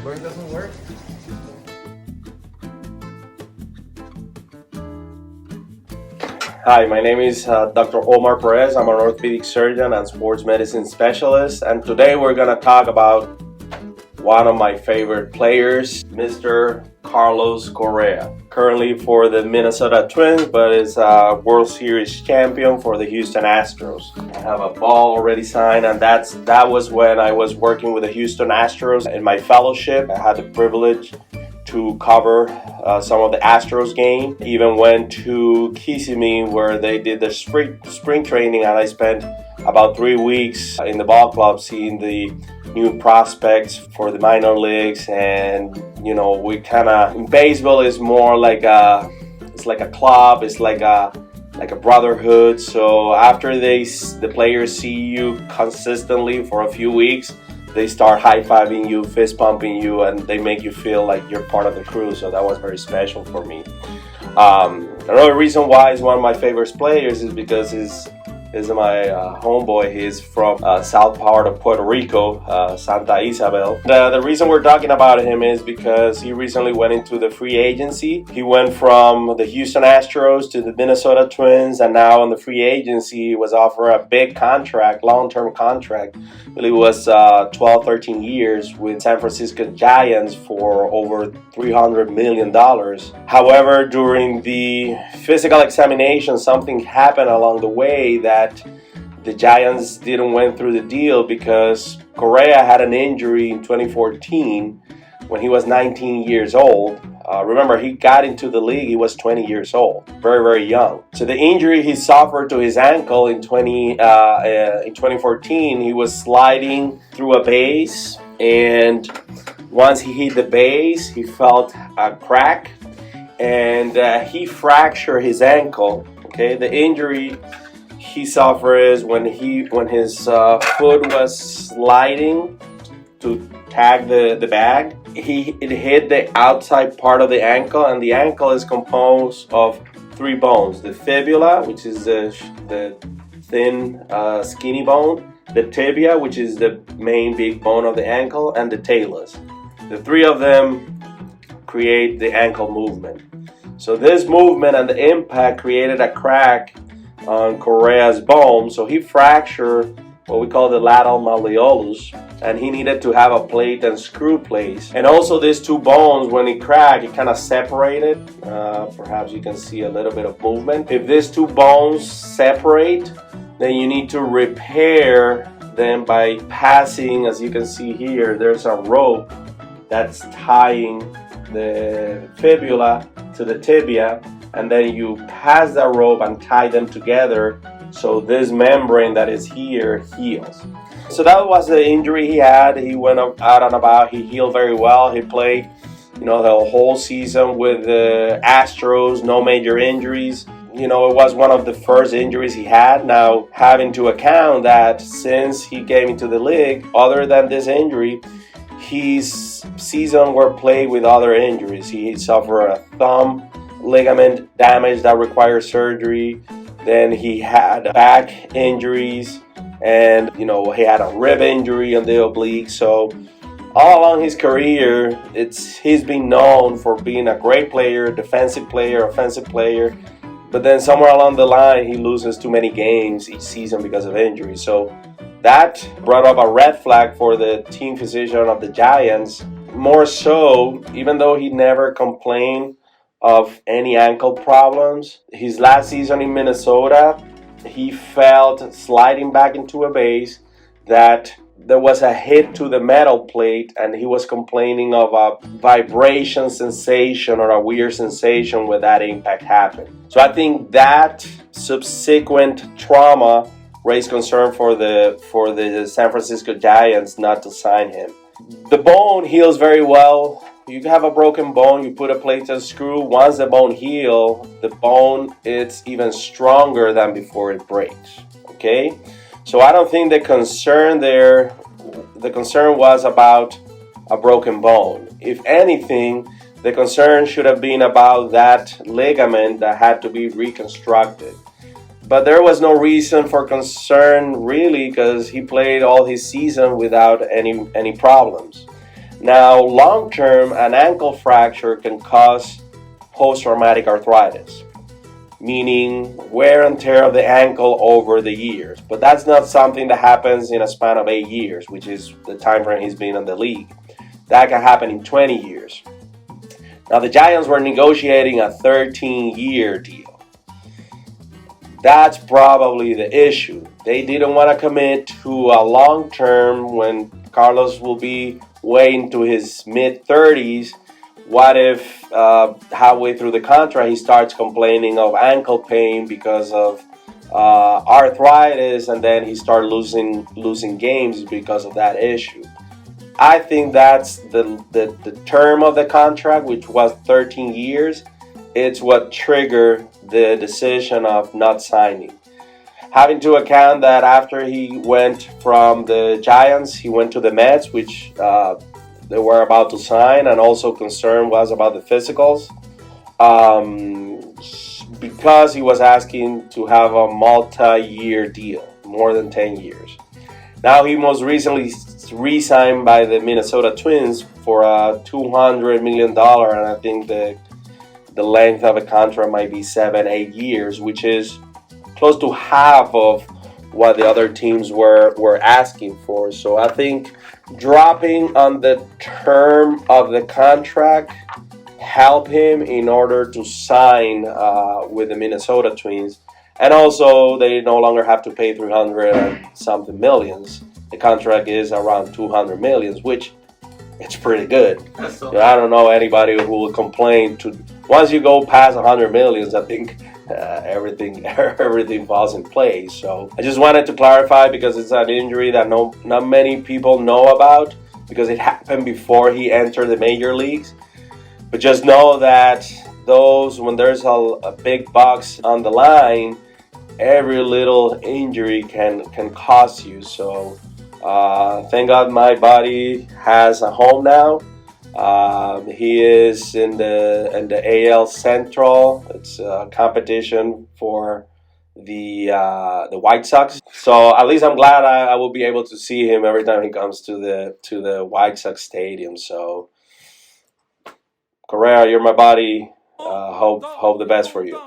Where it doesn't work? Hi, my name is Dr. Omar Perez. I'm an orthopedic surgeon and sports medicine specialist, and today we're going to talk about one of my favorite players, Mr. Carlos Correa. Currently for the Minnesota Twins, but is a World Series champion for the Houston Astros. I have a ball already signed, and that was when I was working with the Houston Astros in my fellowship. I had the privilege to cover some of the Astros game. Even went to Kissimmee where they did the spring training, and I spent about 3 weeks in the ball club seeing the new prospects for the minor leagues. And we kind of, baseball is more like it's like a club, it's like a brotherhood. So after the players see you consistently for a few weeks, they start high-fiving you, fist-pumping you, and they make you feel like you're part of the crew. So that was very special for me. Another reason why he's one of my favorite players is because he's my homeboy. He's from south part of Puerto Rico, Santa Isabel. The reason we're talking about him is because he recently went into the free agency. He went from the Houston Astros to the Minnesota Twins, and now in the free agency he was offered a big contract, long-term contract. I believe it was 12, 13 years with San Francisco Giants for over $300 million. However, during the physical examination, something happened along the way that the Giants didn't went through the deal because Correa had an injury in 2014 when he was 19 years old. Remember, he got into the league, he was 20 years old, very, very young. So the injury he suffered to his ankle in 2014, he was sliding through a base, and once he hit the base, he felt a crack, and he fractured his ankle. Okay, the injury he suffered is when his foot was sliding to tag the bag. It hit the outside part of the ankle, and the ankle is composed of 3 bones: the fibula, which is the thin, skinny bone; the tibia, which is the main big bone of the ankle; and the talus. The 3 of them create the ankle movement. So this movement and the impact created a crack on Correa's bone, so he fractured what we call the lateral malleolus, and he needed to have a plate and screw placed. And also these 2 bones, when it cracked, it kind of separated. Perhaps you can see a little bit of movement. If these 2 bones separate, then you need to repair them by passing, as you can see here, there's a rope that's tying the fibula to the tibia, and then you pass that rope and tie them together so this membrane that is here heals. So that was the injury he had. He went out and about. He healed very well. He played, the whole season with the Astros, no major injuries. It was one of the first injuries he had. Now, having to account that since he came into the league, other than this injury, his season were played with other injuries. He suffered a thumb ligament damage that required surgery. Then he had back injuries, and he had a rib injury on the oblique. So all along his career, he's been known for being a great player, defensive player, offensive player. But then somewhere along the line, he loses too many games each season because of injury. So that brought up a red flag for the team physician of the Giants. More so, even though he never complained of any ankle problems, his last season in Minnesota, he felt sliding back into a base that there was a hit to the metal plate, and he was complaining of a vibration sensation or a weird sensation when that impact happened. So I think that subsequent trauma raised concern for the San Francisco Giants not to sign him. The bone heals very well. You have a broken bone, you put a plate and screw. Once the bone heals, the bone is even stronger than before it breaks. Okay? So I don't think the concern was about a broken bone. If anything, the concern should have been about that ligament that had to be reconstructed. But there was no reason for concern really, because he played all his season without any problems. Now, long term, an ankle fracture can cause post-traumatic arthritis, meaning wear and tear of the ankle over the years. But that's not something that happens in a span of 8 years, which is the time frame he's been in the league. That can happen in 20 years. Now, the Giants were negotiating a 13-year deal. That's probably the issue. They didn't want to commit to a long term when Carlos will be way into his mid-30s. What if halfway through the contract he starts complaining of ankle pain because of arthritis, and then he starts losing games because of that issue? I think that's the term of the contract, which was 13 years. It's what triggered the decision of not signing. Having to account that after he went from the Giants, he went to the Mets, which they were about to sign, and also concern was about the physicals, because he was asking to have a multi-year deal, more than 10 years. Now he most recently re-signed by the Minnesota Twins for a $200 million, and I think the length of a contract might be 7-8 years, which is close to half of what the other teams were asking for. So I think dropping on the term of the contract help him in order to sign with the Minnesota Twins. And also, they no longer have to pay 300 and something millions. The contract is around 200 millions, which it's pretty good. I don't know anybody who will complain to. Once you go past 100 millions, I think everything falls in place. So I just wanted to clarify, because it's an injury that not many people know about, because it happened before he entered the major leagues. But just know that when there's a big bucks on the line, every little injury can cost you. So thank God my buddy has a home now. He is in the AL Central. It's a competition for the White Sox. So at least I'm glad I will be able to see him every time he comes to the White Sox stadium. So Correa, you're my buddy. Hope the best for you.